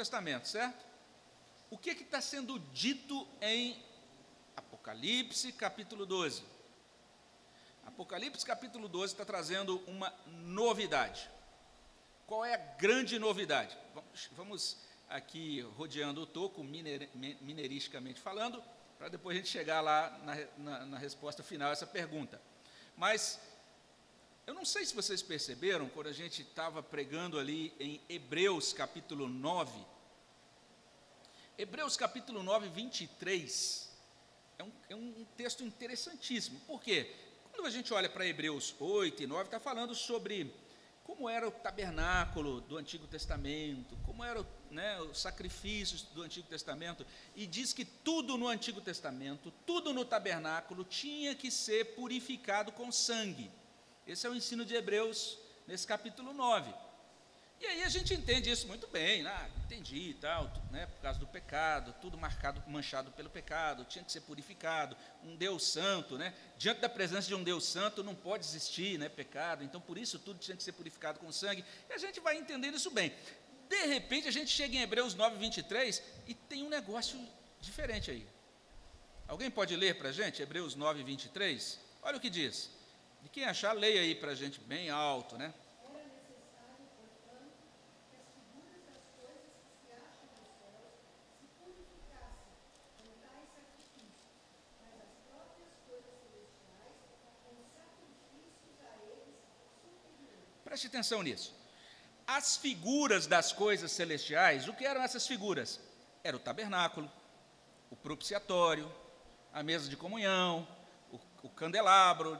Testamento, certo? O que está sendo dito em Apocalipse, capítulo 12? Apocalipse, capítulo 12, está trazendo uma novidade. Qual é a grande novidade? Vamos aqui rodeando o toco, mineiristicamente falando, para depois a gente chegar lá na resposta final a essa pergunta. Mas eu não sei se vocês perceberam, quando a gente estava pregando ali em Hebreus, capítulo 9, Hebreus, capítulo 9, 23, é um texto interessantíssimo. Por quê? Quando a gente olha para Hebreus 8 e 9, está falando sobre como era o tabernáculo do Antigo Testamento, como eram, né, os sacrifícios do Antigo Testamento, e diz que tudo no Antigo Testamento, tudo no tabernáculo, tinha que ser purificado com sangue. Esse é o ensino de Hebreus, nesse capítulo 9. E aí a gente entende isso muito bem, entendi e tal, né, por causa do pecado, tudo manchado pelo pecado, tinha que ser purificado, um Deus santo, né, diante da presença de um Deus santo não pode existir, né, pecado, então por isso tudo tinha que ser purificado com sangue, e a gente vai entendendo isso bem. De repente a gente chega em Hebreus 9, 23 e tem um negócio diferente aí. Alguém pode ler para a gente, Hebreus 9, 23? Olha o que diz. E quem achar, leia aí para a gente bem alto, né? Preste atenção nisso. As figuras das coisas celestiais, o que eram essas figuras? Era o tabernáculo, o propiciatório, a mesa de comunhão, o candelabro,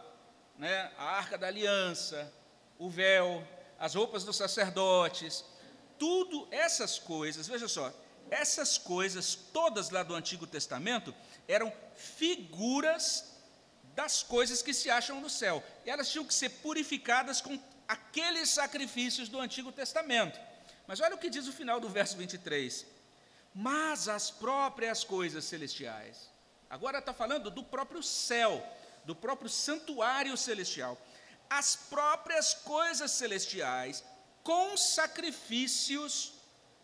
né, a arca da aliança, o véu, as roupas dos sacerdotes, tudo essas coisas, veja só, essas coisas todas lá do Antigo Testamento eram figuras das coisas que se acham no céu. E elas tinham que ser purificadas com aqueles sacrifícios do Antigo Testamento. Mas olha o que diz o final do verso 23. Mas as próprias coisas celestiais. Agora está falando do próprio céu, do próprio santuário celestial. As próprias coisas celestiais com sacrifícios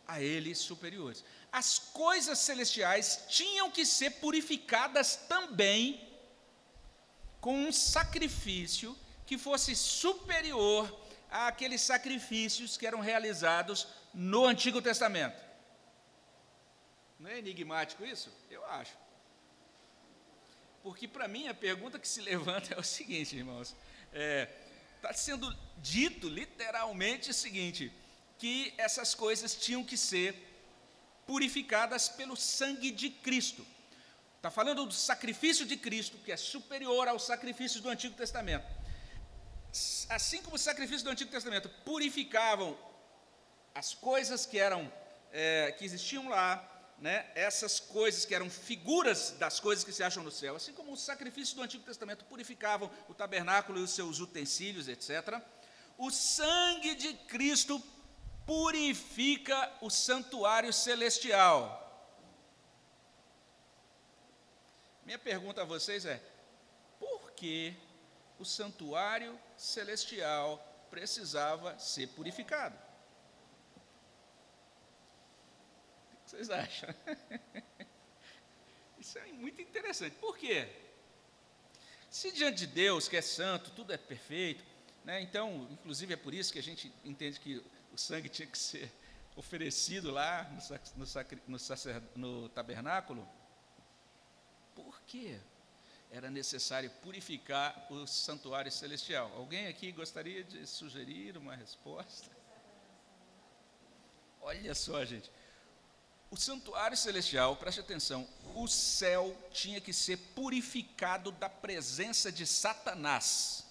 a eles superiores. As coisas celestiais tinham que ser purificadas também com um sacrifício que fosse superior àqueles sacrifícios que eram realizados no Antigo Testamento. Não é enigmático isso? Eu acho. Porque, para mim, a pergunta que se levanta é o seguinte, irmãos. Está sendo dito literalmente o seguinte, que essas coisas tinham que ser purificadas pelo sangue de Cristo. Está falando do sacrifício de Cristo, que é superior aos sacrifícios do Antigo Testamento. Assim como os sacrifícios do Antigo Testamento purificavam as coisas que existiam lá, né, essas coisas que eram figuras das coisas que se acham no céu, assim como os sacrifícios do Antigo Testamento purificavam o tabernáculo e os seus utensílios, etc., o sangue de Cristo purifica o santuário celestial. Minha pergunta a vocês é: por que o santuário celestial precisava ser purificado? O que vocês acham? Isso é muito interessante. Por quê? Se diante de Deus, que é santo, tudo é perfeito, né, então, inclusive é por isso que a gente entende que o sangue tinha que ser oferecido lá no tabernáculo. Por quê? Era necessário purificar o santuário celestial. Alguém aqui gostaria de sugerir uma resposta? Olha só, gente. O santuário celestial, preste atenção, o céu tinha que ser purificado da presença de Satanás.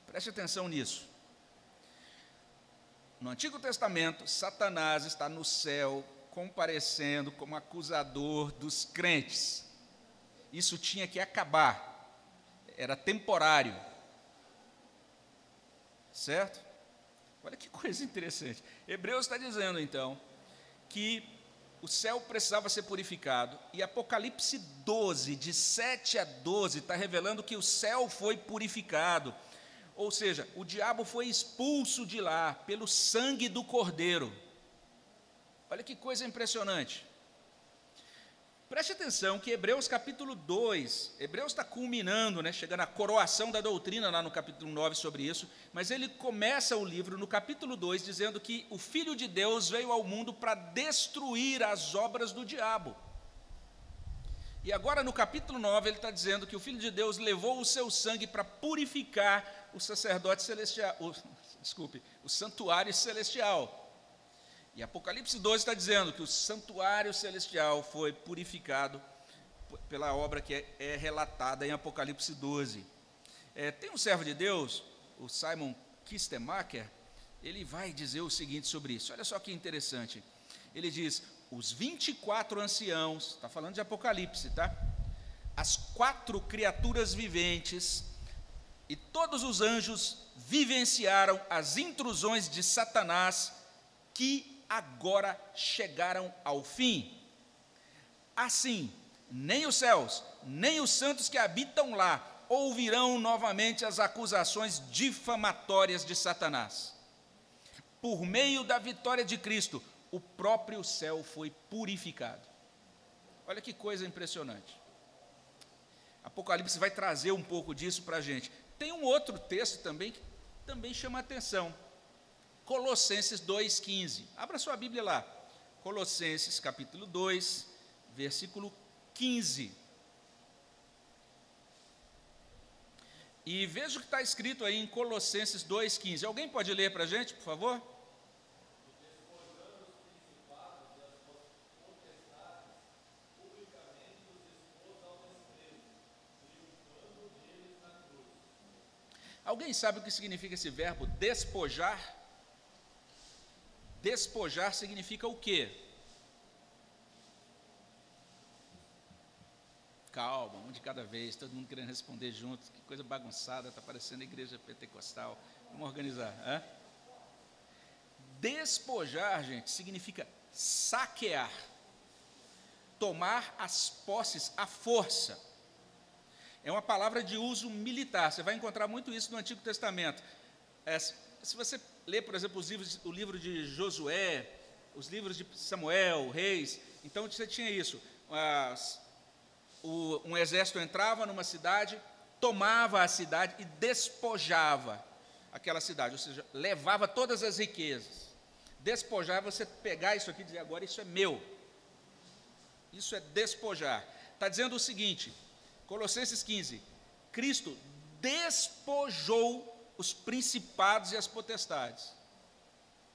Preste atenção nisso. No Antigo Testamento, Satanás está no céu, comparecendo como acusador dos crentes. Isso tinha que acabar, era temporário, certo? Olha que coisa interessante. Hebreus está dizendo, então, que o céu precisava ser purificado, e Apocalipse 12, de 7 a 12, está revelando que o céu foi purificado. Ou seja, o diabo foi expulso de lá pelo sangue do Cordeiro. Olha que coisa impressionante. Preste atenção que Hebreus capítulo 2, Hebreus está culminando, chegando à coroação da doutrina lá no capítulo 9 sobre isso, mas ele começa o livro no capítulo 2 dizendo que o Filho de Deus veio ao mundo para destruir as obras do diabo. E agora no capítulo 9 ele está dizendo que o Filho de Deus levou o seu sangue para purificar o sacerdote celestial, o santuário celestial. E Apocalipse 12 está dizendo que o santuário celestial foi purificado pela obra que é relatada em Apocalipse 12. Tem um servo de Deus, o Simon Kistemacher, ele vai dizer o seguinte sobre isso. Olha só que interessante. Ele diz, os 24 anciãos, está falando de Apocalipse, tá? As 4 criaturas viventes e todos os anjos vivenciaram as intrusões de Satanás que agora chegaram ao fim. Assim, nem os céus, nem os santos que habitam lá ouvirão novamente as acusações difamatórias de Satanás. Por meio da vitória de Cristo, o próprio céu foi purificado. Olha que coisa impressionante. Apocalipse vai trazer um pouco disso para a gente. Tem um outro texto também que também chama a atenção. Colossenses 2,15. Abra sua Bíblia lá. Colossenses capítulo 2, versículo 15. E veja o que está escrito aí em Colossenses 2,15. Alguém pode ler para a gente, por favor? Alguém sabe o que significa esse verbo despojar? Despojar significa o quê? Calma, um de cada vez, todo mundo querendo responder junto. Que coisa bagunçada, está parecendo a igreja pentecostal. Vamos organizar. Despojar, gente, significa saquear, tomar as posses à força. É uma palavra de uso militar. Você vai encontrar muito isso no Antigo Testamento. Se você ler, por exemplo, o livro de Josué, os livros de Samuel, Reis, então você tinha isso. Um exército entrava numa cidade, tomava a cidade e despojava aquela cidade, ou seja, levava todas as riquezas. Despojar é você pegar isso aqui e dizer, agora isso é meu. Isso é despojar. Está dizendo o seguinte, Colossenses 15, Cristo despojou os principados e as potestades.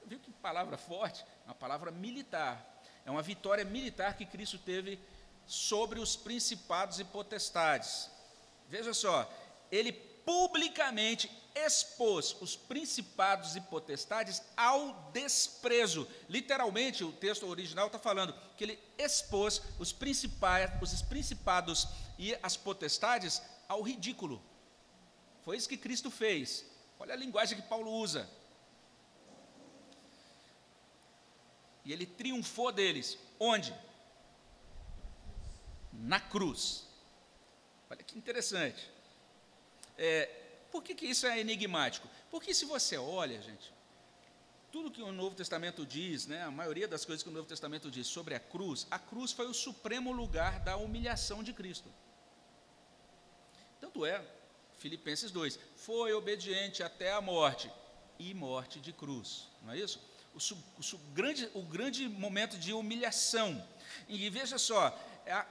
Viu que palavra forte? Uma palavra militar. É uma vitória militar que Cristo teve sobre os principados e potestades. Veja só, ele publicamente expôs os principados e potestades ao desprezo. Literalmente, o texto original está falando que ele expôs os principados e as potestades ao ridículo. Foi isso que Cristo fez. Olha a linguagem que Paulo usa. E ele triunfou deles. Onde? Na cruz. Olha que interessante. Por que isso é enigmático? Porque se você olha, gente, tudo que o Novo Testamento diz, a maioria das coisas que o Novo Testamento diz sobre a cruz foi o supremo lugar da humilhação de Cristo. Tanto é, Filipenses 2, foi obediente até a morte, e morte de cruz, não é isso? O grande momento de humilhação. E veja só,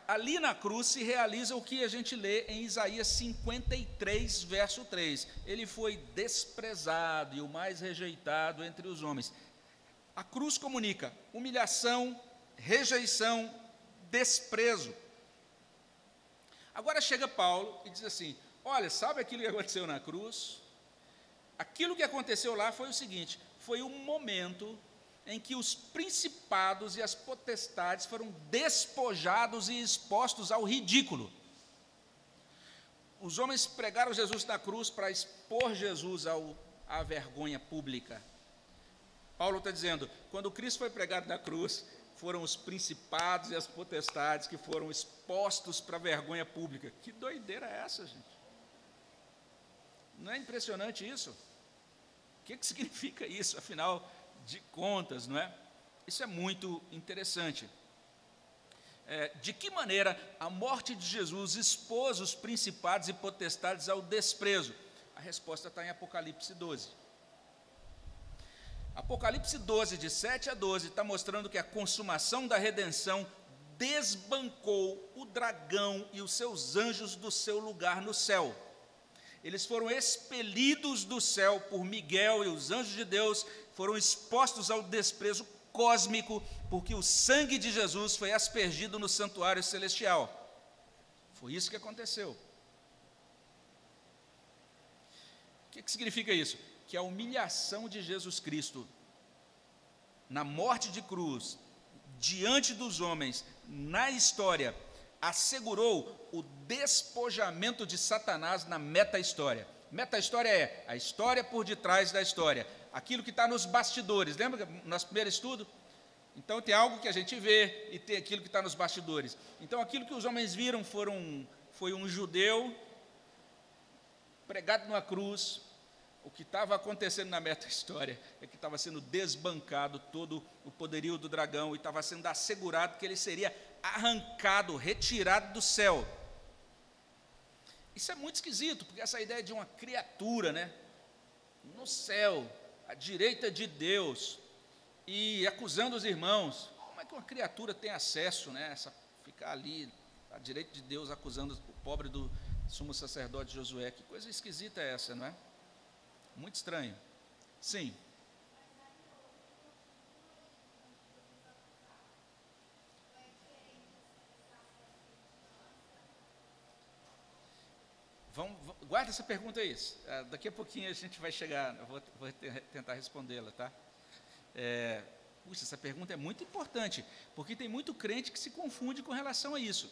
ali na cruz se realiza o que a gente lê em Isaías 53, verso 3. Ele foi desprezado e o mais rejeitado entre os homens. A cruz comunica humilhação, rejeição, desprezo. Agora chega Paulo e diz assim, olha, sabe aquilo que aconteceu na cruz? Aquilo que aconteceu lá foi o seguinte, foi um momento em que os principados e as potestades foram despojados e expostos ao ridículo. Os homens pregaram Jesus na cruz para expor Jesus à vergonha pública. Paulo está dizendo, quando Cristo foi pregado na cruz, foram os principados e as potestades que foram expostos para a vergonha pública. Que doideira é essa, gente? Não é impressionante isso? O que significa isso, afinal de contas, não é? Isso é muito interessante. De que maneira a morte de Jesus expôs os principados e potestades ao desprezo? A resposta está em Apocalipse 12. Apocalipse 12, de 7 a 12, está mostrando que a consumação da redenção desbancou o dragão e os seus anjos do seu lugar no céu. Eles foram expelidos do céu por Miguel, e os anjos de Deus foram expostos ao desprezo cósmico, porque o sangue de Jesus foi aspergido no santuário celestial. Foi isso que aconteceu. O que significa isso? Que a humilhação de Jesus Cristo na morte de cruz, diante dos homens, na história, assegurou o despojamento de Satanás na meta-história. Meta-história é a história por detrás da história, aquilo que está nos bastidores. Lembra do nosso primeiro estudo? Então tem algo que a gente vê e tem aquilo que está nos bastidores. Então aquilo que os homens viram foi um judeu pregado numa cruz. O que estava acontecendo na meta-história é que estava sendo desbancado todo o poderio do dragão e estava sendo assegurado que ele seria arrancado, retirado do céu. Isso é muito esquisito, porque essa ideia de uma criatura, né, no céu, à direita de Deus, e acusando os irmãos, como é que uma criatura tem acesso, né, ficar ali, à direita de Deus, acusando o pobre do sumo sacerdote Josué? Que coisa esquisita é essa, não é? Muito estranho. Sim. Guarda essa pergunta aí. Daqui a pouquinho a gente vai chegar, eu vou tentar respondê-la, tá? Puxa, essa pergunta é muito importante, porque tem muito crente que se confunde com relação a isso.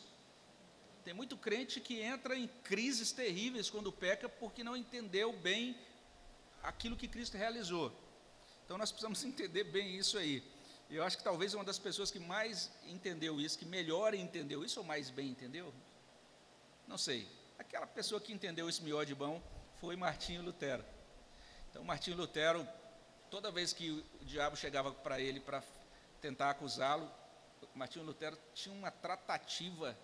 Tem muito crente que entra em crises terríveis quando peca, porque não entendeu bem aquilo que Cristo realizou. Então nós precisamos entender bem isso aí. Eu acho que talvez uma das pessoas que mais entendeu isso, que melhor entendeu isso, ou mais bem entendeu, não sei. Aquela pessoa que entendeu isso melhor de bom foi Martinho Lutero. Então Martinho Lutero, toda vez que o diabo chegava para ele para tentar acusá-lo, Martinho Lutero tinha uma tratativa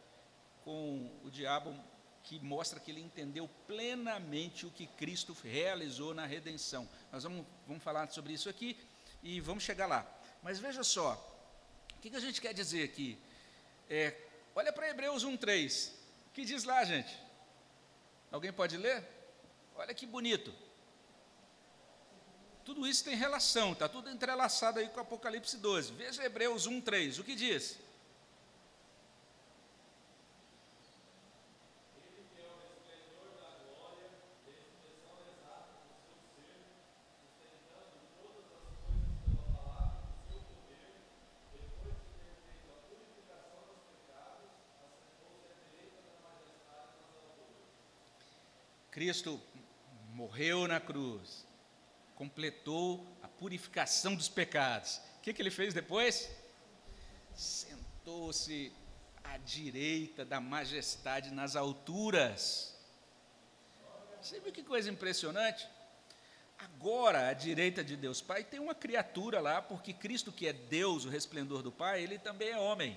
com o diabo que mostra que ele entendeu plenamente o que Cristo realizou na redenção. Nós vamos falar sobre isso aqui e vamos chegar lá. Mas veja só, o que a gente quer dizer aqui? Olha para Hebreus 1:3. O que diz lá, gente? Alguém pode ler? Olha que bonito. Tudo isso tem relação, está tudo entrelaçado aí com o Apocalipse 12. Veja Hebreus 1:3. O que diz? Cristo morreu na cruz, completou a purificação dos pecados. O que ele fez depois? Sentou-se à direita da majestade nas alturas. Você viu que coisa impressionante? Agora, à direita de Deus Pai, tem uma criatura lá, porque Cristo, que é Deus, o resplendor do Pai, ele também é homem.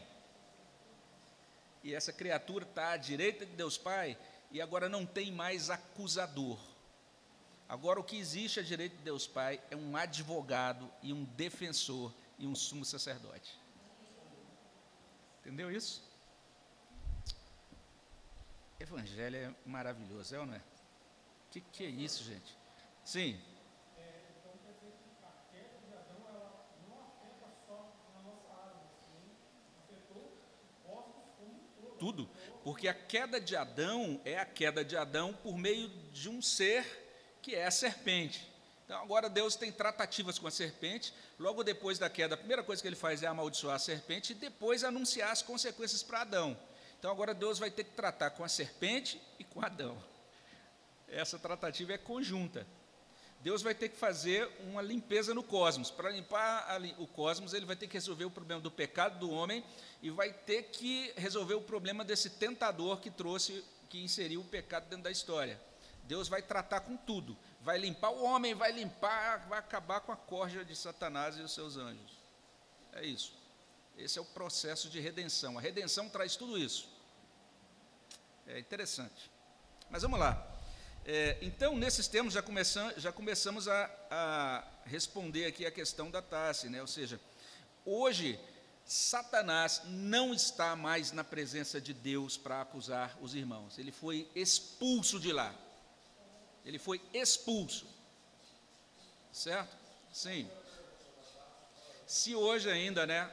E essa criatura está à direita de Deus Pai, e agora não tem mais acusador. Agora o que existe à direita de Deus Pai é um advogado e um defensor e um sumo sacerdote. Entendeu isso? Evangelho é maravilhoso, é ou não é? O que é isso, gente? Sim. Então quer dizer que a queda de Adão, ela não afeta só na nossa área, sim, afetou o cosmos como um todo. Tudo, porque a queda de Adão é a queda de Adão por meio de um ser que é a serpente. Então agora Deus tem tratativas com a serpente, logo depois da queda, a primeira coisa que ele faz é amaldiçoar a serpente e depois anunciar as consequências para Adão. Então agora Deus vai ter que tratar com a serpente e com Adão. Essa tratativa é conjunta. Deus vai ter que fazer uma limpeza no cosmos. Para limpar o cosmos, ele vai ter que resolver o problema do pecado do homem e vai ter que resolver o problema desse tentador que inseriu o pecado dentro da história. Deus vai tratar com tudo, vai limpar o homem, vai acabar com a corja de Satanás e os seus anjos. É isso. Esse é o processo de redenção. A redenção traz tudo isso. É interessante. Mas vamos lá. Então, nesses termos, já começamos a responder aqui a questão da taça, né? Ou seja, hoje, Satanás não está mais na presença de Deus para acusar os irmãos. Ele foi expulso de lá. Ele foi expulso. Certo? Sim. Se hoje ainda, né,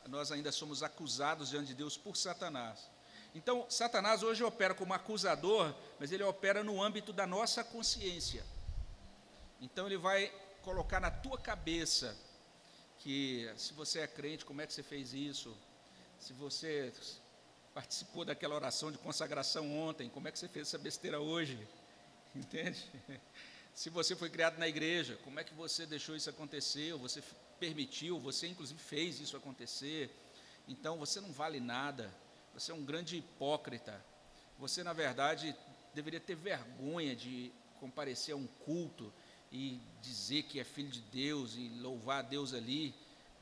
nós ainda somos acusados diante de Deus por Satanás. Então, Satanás hoje opera como acusador, mas ele opera no âmbito da nossa consciência. Então, ele vai colocar na tua cabeça que, se você é crente, como é que você fez isso? Se você participou daquela oração de consagração ontem, como é que você fez essa besteira hoje? Entende? Se você foi criado na igreja, como é que você deixou isso acontecer? Ou você permitiu, você inclusive fez isso acontecer? Então, você não vale nada. Você é um grande hipócrita. Você, na verdade, deveria ter vergonha de comparecer a um culto e dizer que é filho de Deus e louvar a Deus ali.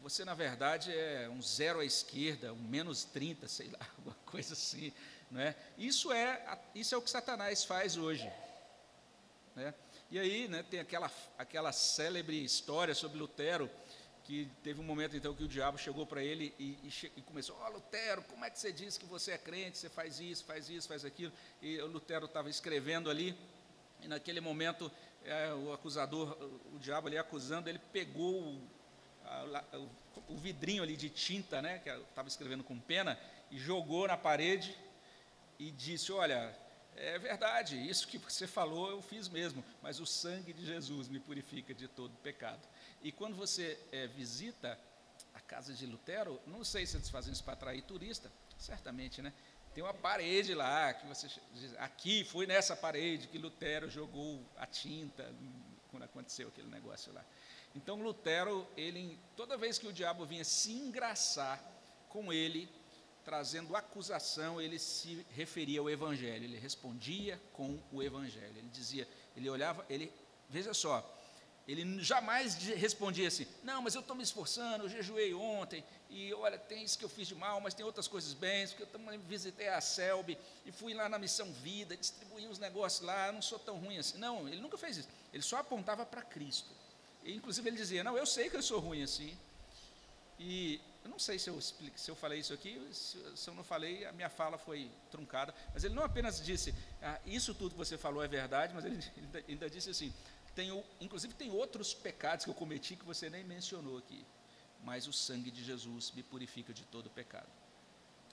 Você, na verdade, é um 0 à esquerda, um menos 30, sei lá, alguma coisa assim. Não é? Isso é o que Satanás faz hoje. Né? E aí, né, tem aquela célebre história sobre Lutero, que teve um momento, então, que o diabo chegou para ele e começou: Lutero, como é que você diz que você é crente, você faz isso, faz aquilo? E o Lutero estava escrevendo ali, e naquele momento, o acusador, o diabo ali acusando, ele pegou o vidrinho ali de tinta, né, que estava escrevendo com pena, e jogou na parede e disse: olha, é verdade, isso que você falou eu fiz mesmo, mas o sangue de Jesus me purifica de todo pecado. E quando você visita a casa de Lutero, não sei se eles fazem isso para atrair turista, certamente, né? Tem uma parede lá, que você diz: aqui, foi nessa parede que Lutero jogou a tinta, quando aconteceu aquele negócio lá. Então, Lutero, toda vez que o diabo vinha se engraçar com ele, trazendo acusação, ele se referia ao Evangelho, ele respondia com o Evangelho. Ele dizia, ele olhava, veja só, ele jamais respondia assim: não, mas eu estou me esforçando, eu jejuei ontem, e olha, tem isso que eu fiz de mal, mas tem outras coisas bem, porque eu também visitei a Selby, e fui lá na Missão Vida, distribuí uns negócios lá, eu não sou tão ruim assim. Não, ele nunca fez isso, ele só apontava para Cristo. E, inclusive, ele dizia: não, eu sei que eu sou ruim assim, e eu não sei se eu falei isso aqui, se eu não falei, a minha fala foi truncada, mas ele não apenas disse: isso tudo que você falou é verdade, mas ele ainda disse assim: inclusive tem outros pecados que eu cometi que você nem mencionou aqui, mas o sangue de Jesus me purifica de todo pecado.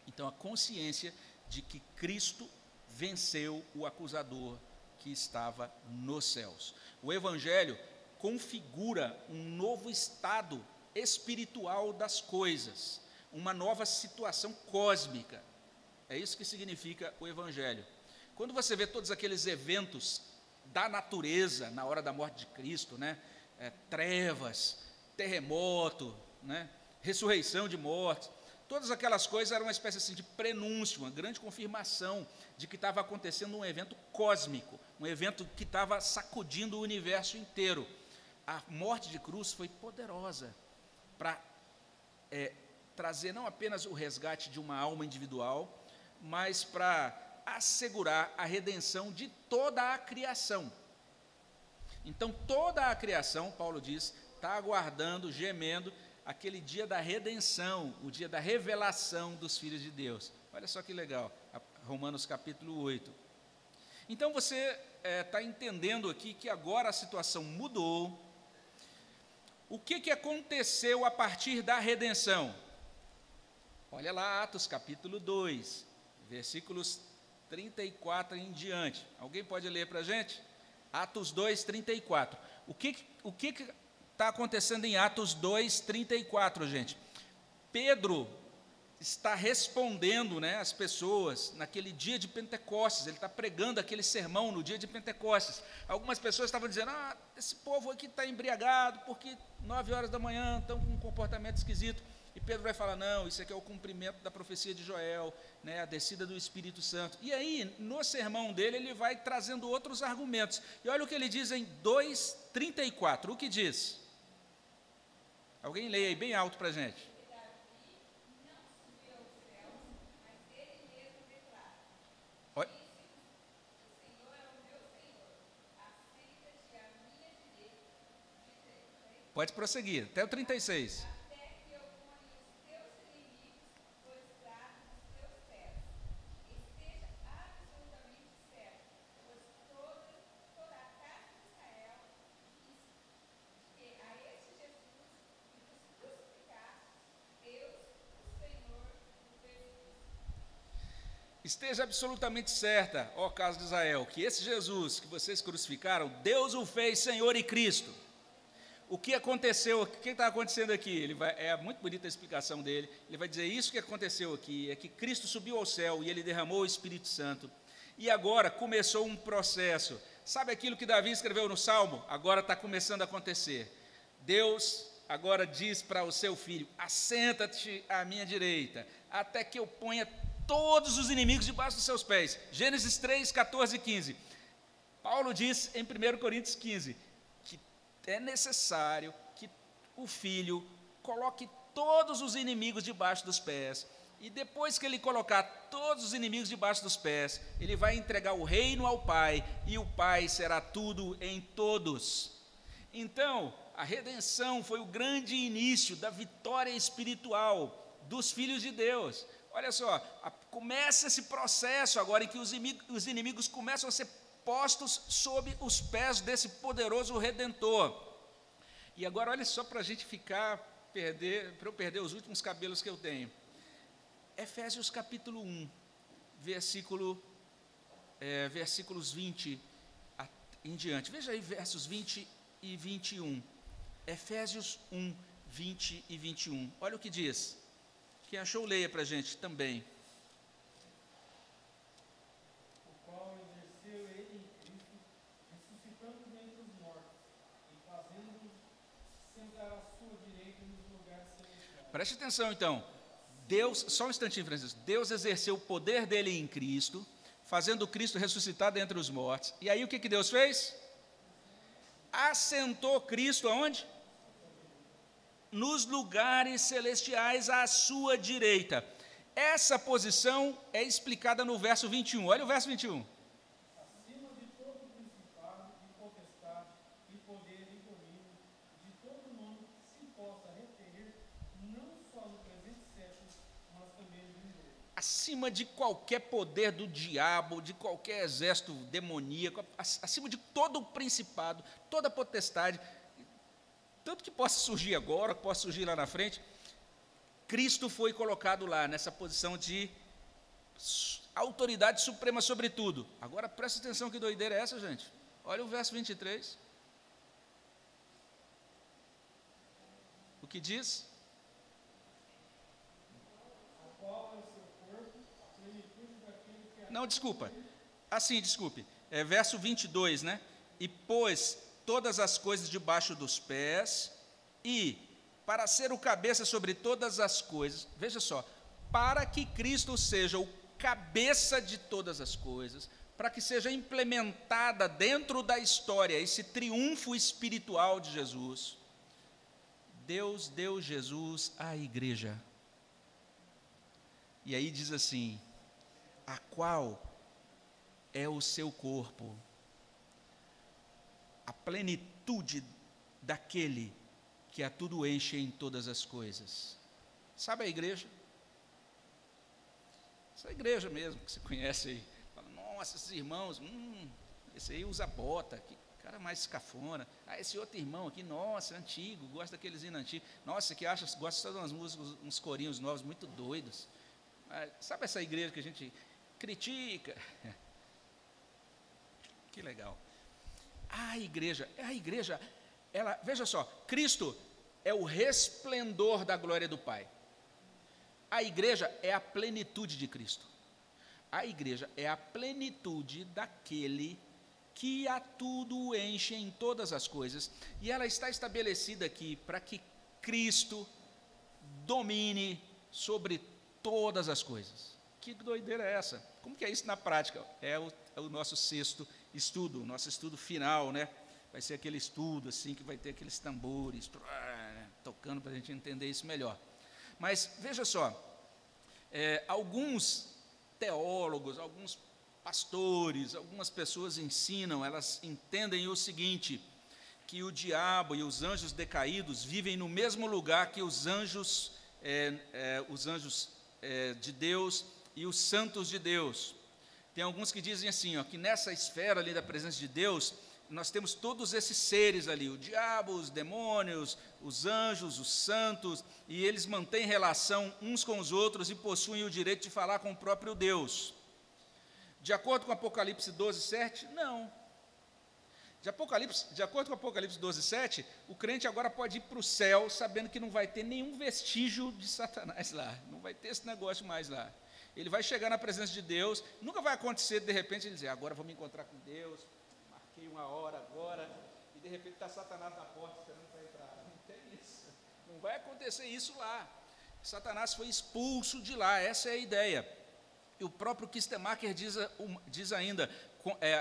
Então, a consciência de que Cristo venceu o acusador que estava nos céus. O Evangelho configura um novo estado espiritual das coisas, uma nova situação cósmica. É isso que significa o Evangelho. Quando você vê todos aqueles eventos da natureza na hora da morte de Cristo, né? Trevas, terremoto, né? Ressurreição de mortos, todas aquelas coisas eram uma espécie assim de prenúncio, uma grande confirmação de que estava acontecendo um evento cósmico, um evento que estava sacudindo o universo inteiro. A morte de cruz foi poderosa para trazer não apenas o resgate de uma alma individual, mas para assegurar a redenção de toda a criação. Então, toda a criação, Paulo diz, está aguardando, gemendo, aquele dia da redenção, o dia da revelação dos filhos de Deus. Olha só que legal, Romanos capítulo 8. Então, você está entendendo aqui que agora a situação mudou. O que aconteceu a partir da redenção? Olha lá, Atos capítulo 2, versículos 34 em diante. Alguém pode ler para a gente? Atos 2, 34. O que está acontecendo em Atos 2, 34, gente? Pedro está respondendo, né, as pessoas naquele dia de Pentecostes. Ele está pregando aquele sermão no dia de Pentecostes. Algumas pessoas estavam dizendo: esse povo aqui está embriagado porque 9 horas da manhã estão com um comportamento esquisito. E Pedro vai falar, não, isso aqui é o cumprimento da profecia de Joel, né, a descida do Espírito Santo. E aí, no sermão dele, ele vai trazendo outros argumentos. E olha o que ele diz em 2:34. O que diz? Alguém leia aí bem alto para a gente. Olha. Pode prosseguir, até o 36. Esteja absolutamente certa, ó casa de Israel, que esse Jesus que vocês crucificaram, Deus o fez Senhor e Cristo. O que aconteceu, o que está acontecendo aqui? É muito bonita a explicação dele. Ele vai dizer, isso que aconteceu aqui, é que Cristo subiu ao céu e ele derramou o Espírito Santo. E agora começou um processo. Sabe aquilo que Davi escreveu no Salmo? Agora está começando a acontecer. Deus agora diz para o seu filho, assenta-te à minha direita, até que eu ponha todos os inimigos debaixo dos seus pés. Gênesis 3, 14 e 15. Paulo diz em 1 Coríntios 15, que é necessário que o filho coloque todos os inimigos debaixo dos pés, e depois que ele colocar todos os inimigos debaixo dos pés, ele vai entregar o reino ao Pai, e o Pai será tudo em todos. Então, a redenção foi o grande início da vitória espiritual dos filhos de Deus. Olha só, começa esse processo agora em que os inimigos começam a ser postos sob os pés desse poderoso Redentor. E agora olha só para a gente para eu perder os últimos cabelos que eu tenho. Efésios capítulo 1, versículos 20 em diante. Veja aí versos 20 e 21. Efésios 1, 20 e 21. Olha o que diz. Quem achou, leia para a gente também. O qual exerceu ele em Cristo, ressuscitando dentre os mortos e fazendo-nos sentar à sua direita nos lugares celestiais. Preste atenção então. Deus, só um instantinho, Francisco. Deus exerceu o poder dele em Cristo, fazendo Cristo ressuscitar dentre os mortos. E aí o que Deus fez? Assentou Cristo aonde? Nos lugares celestiais à sua direita. Essa posição é explicada no verso 21. Olha o verso 21. Acima de todo principado e potestade e poder e domínio, de todo nome que se possa referir, não só no presente século, mas também no vindouro. Acima de qualquer poder do diabo, de qualquer exército demoníaco, acima de todo o principado, toda a potestade, tanto que possa surgir agora, que possa surgir lá na frente, Cristo foi colocado lá, nessa posição de autoridade suprema sobre tudo. Agora, presta atenção, que doideira é essa, gente? Olha o verso 23. O que diz? A qual é o seu corpo, a plenitude daquele que é... Não, desculpa. Assim, desculpe. É verso 22, né? E pôs todas as coisas debaixo dos pés, e para ser o cabeça sobre todas as coisas, veja só, para que Cristo seja o cabeça de todas as coisas, para que seja implementada dentro da história esse triunfo espiritual de Jesus, Deus deu Jesus à igreja. E aí diz assim, a qual é o seu corpo, a plenitude daquele que a tudo enche em todas as coisas. Sabe a igreja? Essa igreja mesmo, que você conhece aí. Fala, nossa, esses irmãos, esse aí usa bota, que cara mais cafona. Ah, esse outro irmão aqui, nossa, antigo, gosta daqueles hinos antigos. Nossa, que gosta só de umas músicas, uns corinhos novos, muito doidos. Ah, sabe essa igreja que a gente critica? Que legal. A igreja, ela, veja só, Cristo é o resplendor da glória do Pai. A igreja é a plenitude de Cristo. A igreja é a plenitude daquele que a tudo enche em todas as coisas. E ela está estabelecida aqui para que Cristo domine sobre todas as coisas. Que doideira é essa? Como que é isso na prática? É o nosso sexto estudo, o nosso estudo final, né? Vai ser aquele estudo assim, que vai ter aqueles tambores tocando para a gente entender isso melhor. Mas, veja só, alguns teólogos, alguns pastores, algumas pessoas ensinam, elas entendem o seguinte, que o diabo e os anjos decaídos vivem no mesmo lugar que os anjos de Deus e os santos de Deus. Tem alguns que dizem assim, que nessa esfera ali da presença de Deus, nós temos todos esses seres ali, o diabo, os demônios, os anjos, os santos, e eles mantêm relação uns com os outros e possuem o direito de falar com o próprio Deus. De acordo com Apocalipse 12:7, não. De acordo com Apocalipse 12:7, o crente agora pode ir para o céu sabendo que não vai ter nenhum vestígio de Satanás lá, não vai ter esse negócio mais lá. Ele vai chegar na presença de Deus, nunca vai acontecer de repente ele dizer, agora vou me encontrar com Deus, marquei uma hora agora, e de repente está Satanás na porta esperando para entrar. Não tem isso, não vai acontecer isso lá. Satanás foi expulso de lá, essa é a ideia. E o próprio Kistemaker diz ainda,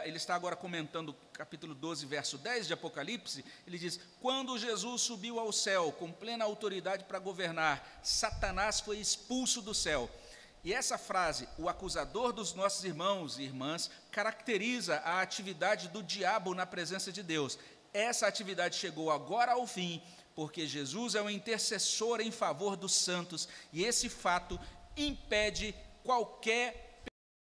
ele está agora comentando o capítulo 12, verso 10 de Apocalipse, ele diz, quando Jesus subiu ao céu com plena autoridade para governar, Satanás foi expulso do céu. E essa frase, o acusador dos nossos irmãos e irmãs, caracteriza a atividade do diabo na presença de Deus. Essa atividade chegou agora ao fim, porque Jesus é o intercessor em favor dos santos, e esse fato impede qualquer